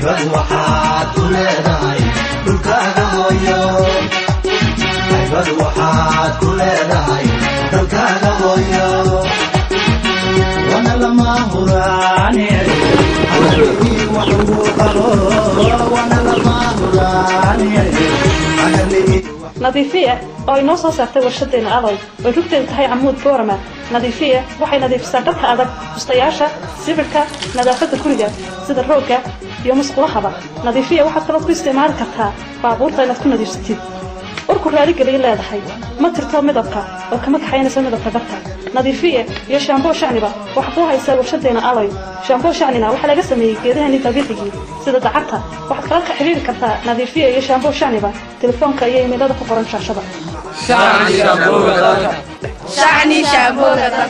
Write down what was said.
هيبة وحاد كل داي دلكاغا هويو هيبة وحاد كل داي دلكاغا هويو وانا لما هراني أهلي وحبوك وانا لما هراني نظيفية oo inoo soo saartay warshadeena aday oo rugteedu tahay Camuud Boorama nadiifiye waxay nadiifisaa dharka adag bustayaasha sibirka nadaafada guriga sida roogga iyo musqulaha nadiifiye waxa kale oo ku isticmaali kartaa baabuurta inaad ku nadiifsatid urku raali galay leedahay ma tirto midabka oo kama kaxaynaysa midabka dharka nadiifiye iyo shaamboo shacniba waxa ku haysaa warshadeena aday shaamboo shacnina waxa laga sameeyay geedaha dabiiciga sida dacarta waxa kale ka xiriir kartaa nadiifiye iyo shaamboo shacniba telefoonka iyo iimaylada ku qoran shaashada شعني شابوغا